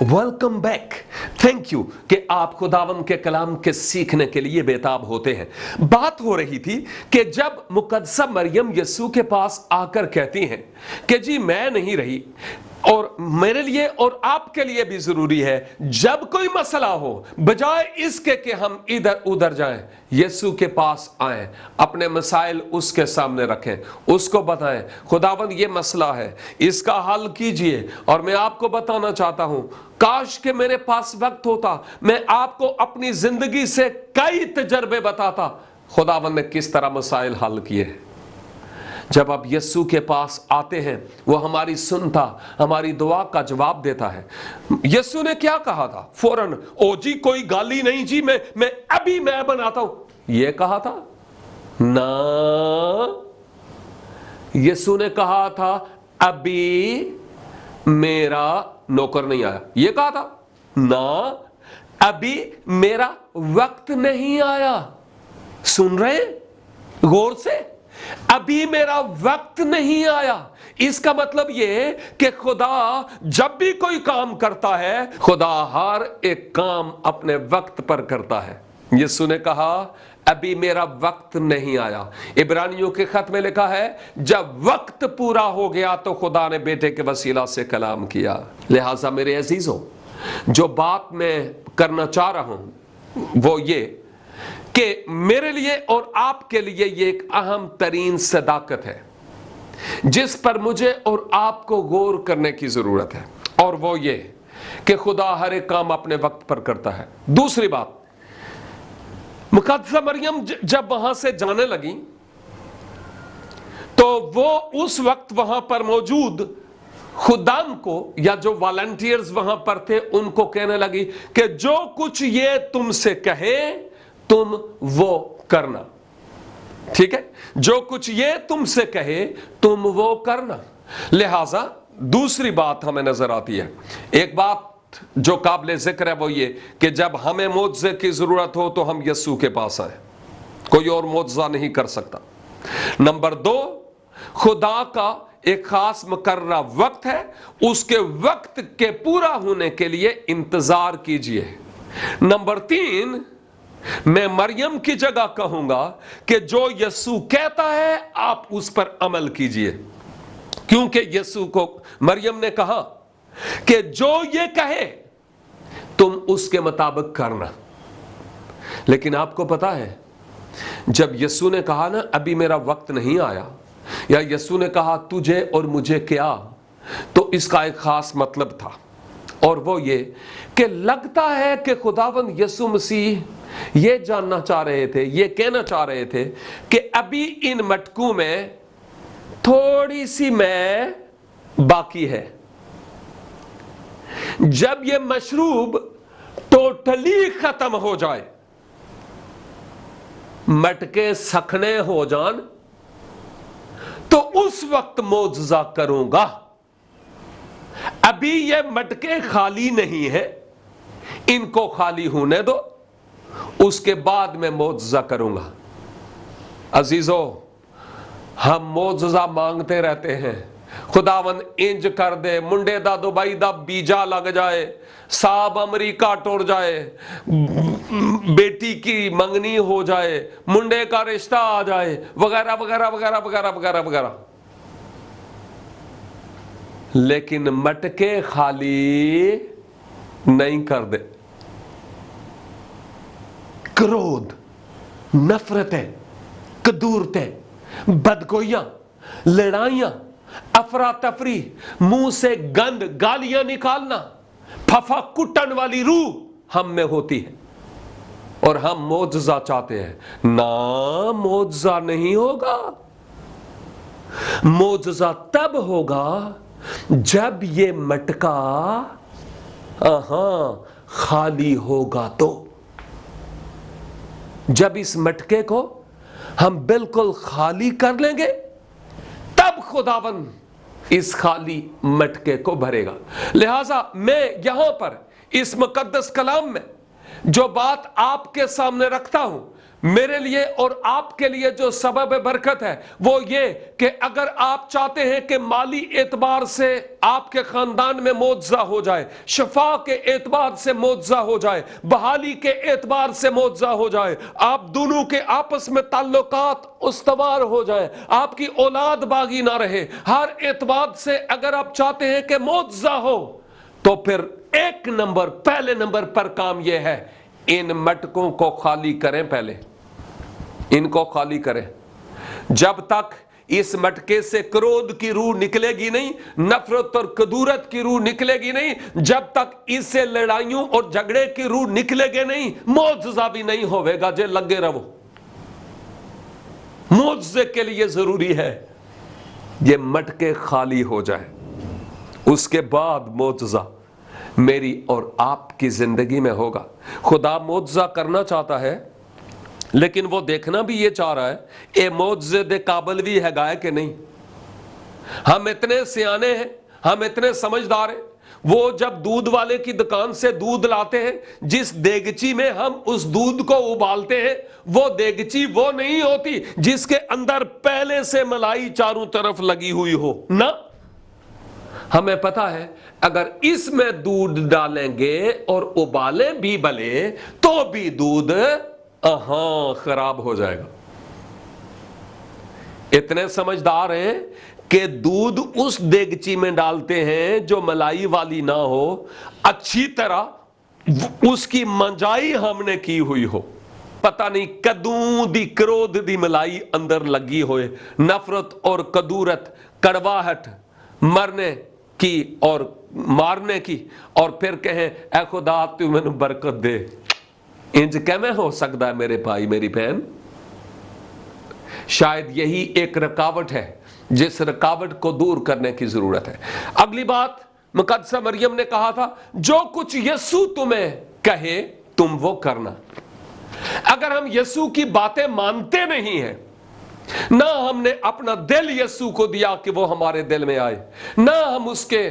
Welcome back. Thank you कि आप खुदावंद के कलाम के सीखने के लिए बेताब होते हैं। बात हो रही थी कि जब मुकद्दसा मरियम यीशु के पास आकर कहती हैं कि जी मैं नहीं रही, और मेरे लिए और आपके लिए भी जरूरी है जब कोई मसला हो बजाय इसके कि हम इधर उधर जाएं, यीशु के पास आएं, अपने मसाइल उसके सामने रखें, उसको बताएं खुदावंद ये मसला है, इसका हल कीजिए। और मैं आपको बताना चाहता हूं, काश के मेरे पास वक्त होता, मैं आपको अपनी जिंदगी से कई तजर्बे बताता खुदावंद ने किस तरह मसाइल हल किए। जब आप यीशु के पास आते हैं वो हमारी सुनता, हमारी दुआ का जवाब देता है। यीशु ने क्या कहा था? फौरन, ओ जी कोई गाली नहीं जी, मैं अभी मैं बनाता हूं, ये कहा था ना। यीशु ने कहा था अभी मेरा नौकर नहीं आया, ये कहा था ना। अभी मेरा वक्त नहीं आया। सुन रहे गौर से? अभी मेरा वक्त नहीं आया। इसका मतलब यह कि खुदा जब भी कोई काम करता है, खुदा हर एक काम अपने वक्त पर करता है। यीशु ने कहा अभी मेरा वक्त नहीं आया। इब्रानियों के खत में लिखा है जब वक्त पूरा हो गया तो खुदा ने बेटे के वसीला से कलाम किया। लिहाजा मेरे अजीजों, जो बात मैं करना चाह रहा हूं वो ये कि मेरे लिए और आपके लिए ये एक अहम तरीन सदाकत है जिस पर मुझे और आपको गौर करने की जरूरत है, और वो ये कि खुदा हर एक काम अपने वक्त पर करता है। दूसरी बात, मुकद्दसा मरियम जब वहां से जाने लगी तो वो उस वक्त वहां पर मौजूद खुदाम को या जो वॉलंटियर्स वहां पर थे उनको कहने लगी कि जो कुछ ये तुमसे कहे तुम वो करना। ठीक है, जो कुछ ये तुमसे कहे तुम वो करना। लिहाजा दूसरी बात हमें नजर आती है, एक बात जो काबिल जिक्र है वो ये कि जब हमें मौजज़े की जरूरत हो तो हम यीशु के पास आए, कोई और मौजज़ा नहीं कर सकता। नंबर 2, खुदा का एक खास मुकर्रर वक्त है, उसके वक्त के पूरा होने के लिए इंतजार कीजिए। नंबर 3, मैं मरियम की जगह कहूंगा कि जो यीशु कहता है आप उस पर अमल कीजिए, क्योंकि यीशु को मरियम ने कहा कि जो ये कहे तुम उसके मुताबिक करना। लेकिन आपको पता है जब यीशु ने कहा ना अभी मेरा वक्त नहीं आया, या यीशु ने कहा तुझे और मुझे क्या, तो इसका एक खास मतलब था, और वो ये कि लगता है कि खुदावंद यीशु मसीह ये जानना चाह रहे थे, ये कहना चाह रहे थे कि अभी इन मटकों में थोड़ी सी मैं बाकी है। जब ये मशरूब टोटली खत्म हो जाए, मटके सखने हो जान, तो उस वक्त मौजज़ा करूंगा। अभी ये मटके खाली नहीं है, इनको खाली होने दो, उसके बाद मैं मौजज़ा करूंगा। अजीजों, हम मौजज़ा मांगते रहते हैं, खुदावंद इंज कर दे, मुंडे दा दुबई दा बीजा लग जाए, साहब अमरीका टुर जाए, बेटी की मंगनी हो जाए, मुंडे का रिश्ता आ जाए, वगैरह वगैरह वगैरह वगैरह वगैरह वगैरह। लेकिन मटके खाली नहीं कर दे। क्रोध, नफरतें, कदूरतें, बदगोइयां, लड़ाइयां, अफरा तफरी, मुंह से गंद, गालियां निकालना, फफा कुटन वाली रूह हम में होती है, और हम मौजज़ा चाहते हैं ना। मौजज़ा नहीं होगा। मौजज़ा तब होगा जब ये मटका खाली होगा। तो जब इस मटके को हम बिल्कुल खाली कर लेंगे तब खुदावंद इस खाली मटके को भरेगा। लिहाजा मैं यहां पर इस मुकद्दस कलाम में जो बात आपके सामने रखता हूं मेरे लिए और आपके लिए जो सबब बरकत है वो ये कि अगर आप चाहते हैं कि माली एतबार से आपके खानदान में मौजज़ा हो जाए, शफा के एतबार से मौजज़ा हो जाए, बहाली के एतबार से मौजज़ा हो जाए, आप दोनों के आपस में ताल्लुकात उस्तवार हो जाए, आपकी औलाद बागी ना रहे, हर एतबार से अगर आप चाहते हैं कि मौजज़ा हो, तो फिर एक नंबर, पहले नंबर पर काम यह है, इन मटकों को खाली करें। पहले इनको खाली करें। जब तक इस मटके से क्रोध की रूह निकलेगी नहीं, नफरत और कदूरत की रूह निकलेगी नहीं, जब तक इससे लड़ाइयों और झगड़े की रूह निकलेगी नहीं, मौजज़ा भी नहीं होवेगा। जे लगे रहो। मौजज़े के लिए जरूरी है ये मटके खाली हो जाए, उसके बाद मौजज़ा मेरी और आपकी जिंदगी में होगा। खुदा मौजज़ा करना चाहता है, लेकिन वो देखना भी ये चाह रहा है ए मौजज़े दे काबिल भी है गाय के नहीं। हम इतने सियाने हैं, हम इतने समझदार हैं, वो जब दूध वाले की दुकान से दूध लाते हैं, जिस देगची में हम उस दूध को उबालते हैं, वो देगची वो नहीं होती जिसके अंदर पहले से मलाई चारों तरफ लगी हुई हो ना। हमें पता है अगर इसमें दूध डालेंगे और उबाले भी भले तो भी दूध खराब हो जाएगा। इतने समझदार हैं कि दूध उस देगची में डालते हैं जो मलाई वाली ना हो, अच्छी तरह उसकी मंजाई हमने की हुई हो, पता नहीं कदू दी क्रोध दी मलाई अंदर लगी होए, नफरत और कदूरत, कड़वाहट, मरने की और मारने की, और फिर कहें ऐ खुदा तू मैनू बरकत दे। इंज कैमें हो सकता है मेरे भाई मेरी बहन? शायद यही एक रुकावट है जिस रुकावट को दूर करने की जरूरत है। अगली बात मुकद्दसा मरियम ने कहा था, जो कुछ यीशु तुम्हें कहे तुम वो करना। अगर हम यीशु की बातें मानते नहीं हैं, ना हमने अपना दिल यीशु को दिया कि वो हमारे दिल में आए, ना हम उसके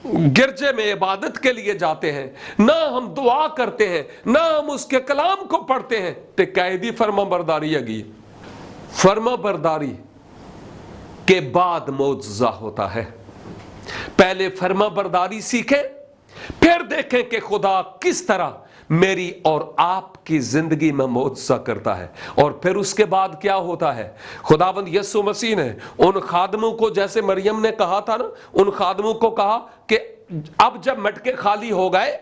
गिरजे में इबादत के लिए जाते हैं, ना हम दुआ करते हैं, ना हम उसके कलाम को पढ़ते हैं, तो कैदी फर्माबरदारी अगी। फर्माबरदारी के बाद मौजज़ा होता है। पहले फर्माबरदारी सीखें, फिर देखें कि खुदा किस तरह मेरी और आपकी जिंदगी में मौजज़ा करता है। और फिर उसके बाद क्या होता है? खुदावंद यीशु मसीह ने उन खादमों को, जैसे मरियम ने कहा था ना, उन खादमों को कहा कि अब जब मटके खाली हो गए,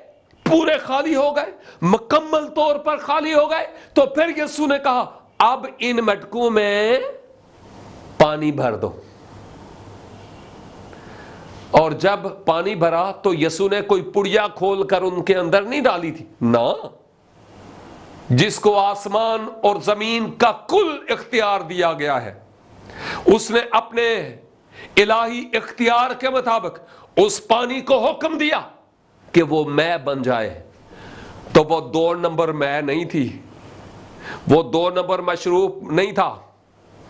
पूरे खाली हो गए, मुकम्मल तौर पर खाली हो गए, तो फिर यीशु ने कहा अब इन मटकों में पानी भर दो। और जब पानी भरा तो यीशु ने कोई पुड़िया खोलकर उनके अंदर नहीं डाली थी ना, जिसको आसमान और जमीन का कुल इख्तियार दिया गया है, उसने अपने इलाही इख्तियार के मुताबिक उस पानी को हुक्म दिया कि वो मैं बन जाए। तो वो 2 नंबर मैं नहीं थी, वो 2 नंबर मशरूब नहीं था,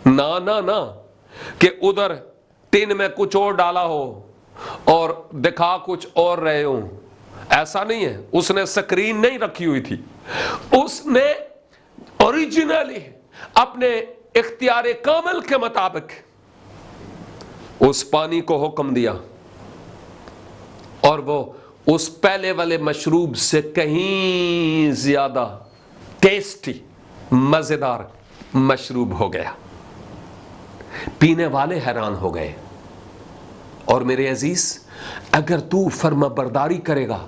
ना ना ना, कि उधर टिन में कुछ और डाला हो और दिखा कुछ और रहे हो, ऐसा नहीं है। उसने स्क्रीन नहीं रखी हुई थी, उसने ओरिजिनली अपने इख्तियार कामिल के मुताबिक उस पानी को हुक्म दिया, और वो उस पहले वाले मशरूब से कहीं ज्यादा टेस्टी, मजेदार मशरूब हो गया। पीने वाले हैरान हो गए। और मेरे अजीज, अगर तू फर्माबरदारी करेगा,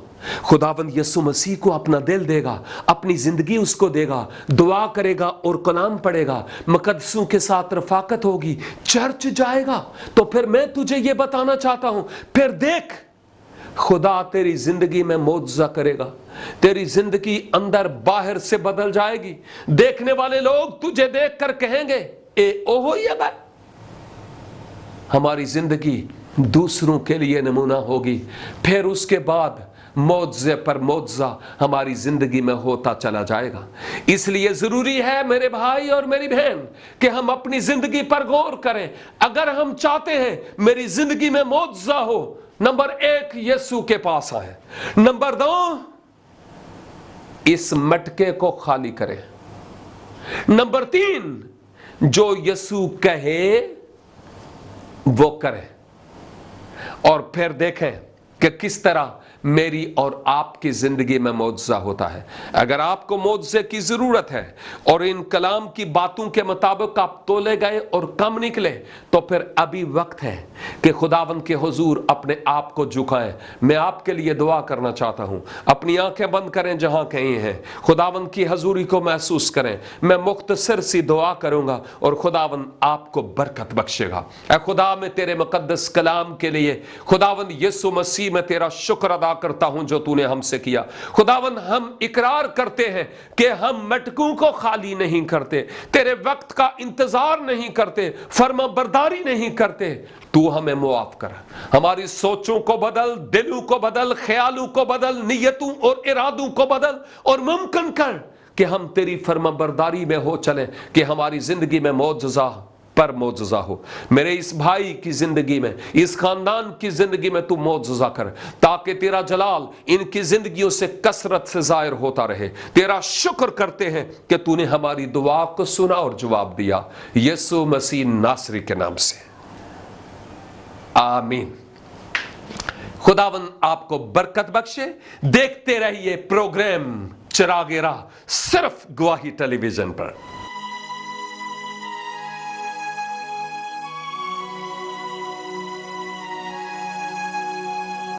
खुदावंद यीशु मसीह को अपना दिल देगा, अपनी जिंदगी उसको देगा, दुआ करेगा और कलाम पढ़ेगा, मुकद्दसों के साथ रफाकत होगी, चर्च जाएगा, तो फिर मैं तुझे ये बताना चाहता हूं, फिर देख खुदा तेरी जिंदगी में मौजज़ा करेगा। तेरी जिंदगी अंदर बाहर से बदल जाएगी। देखने वाले लोग तुझे देखकर कहेंगे ए ओहो ये बात। हमारी जिंदगी दूसरों के लिए नमूना होगी। फिर उसके बाद मौजज़े पर मौजज़ा हमारी जिंदगी में होता चला जाएगा। इसलिए जरूरी है मेरे भाई और मेरी बहन कि हम अपनी जिंदगी पर गौर करें। अगर हम चाहते हैं मेरी जिंदगी में मौजज़ा हो, नंबर 1 यीशु के पास आए, नंबर 2 इस मटके को खाली करें। नंबर 3, जो यीशु कहे वो करें, और फिर देखें कि किस तरह मेरी और आपकी जिंदगी में मौजज़ा होता है। अगर आपको मौजज़े की जरूरत है और इन कलाम की बातों के मुताबिक आप तोले गए और कम निकले, तो फिर अभी वक्त है कि खुदावंद के हुजूर अपने आप को झुकाएं। मैं आपके लिए दुआ करना चाहता हूं। अपनी आंखें बंद करें जहां कहीं हैं, खुदावंद की हजूरी को महसूस करें। मैं मुख्तसर सी दुआ करूंगा और खुदावंद आपको बरकत बख्शेगा। ऐ खुदा, मैं तेरे मुकद्दस कलाम के लिए खुदावंद यीशु मसीह में तेरा शुक्र अदा करता हूं जो तूने हमसे किया। खुदावंद, हम इकरार करते हैं कि हम मटकों को खाली नहीं करते, तेरे वक्त का इंतजार नहीं करते, फर्मा बरदारी नहीं करते। तू हमें मुआफ कर, हमारी सोचों को बदल, दिलों को बदल, ख्यालों को बदल, नियतों और इरादों को बदल, और मुमकिन कर कि हम तेरी फर्मा बरदारी में हो चले, कि हमारी जिंदगी में मौजज़ा पर मौजज़ा हो। मेरे इस भाई की जिंदगी में, इस खानदान की जिंदगी में तू मौजज़ा कर, ताकि तेरा जलाल इनकी जिंदगियों से कसरत से जाहिर होता रहे। तेरा शुक्र करते हैं कि तूने हमारी दुआ को सुना और जवाब दिया, यीशु मसीह नासरी के नाम से, आमीन। खुदावंद आपको बरकत बख्शे। देखते रहिए प्रोग्राम चिरागे राह, सिर्फ गवाही टेलीविजन पर।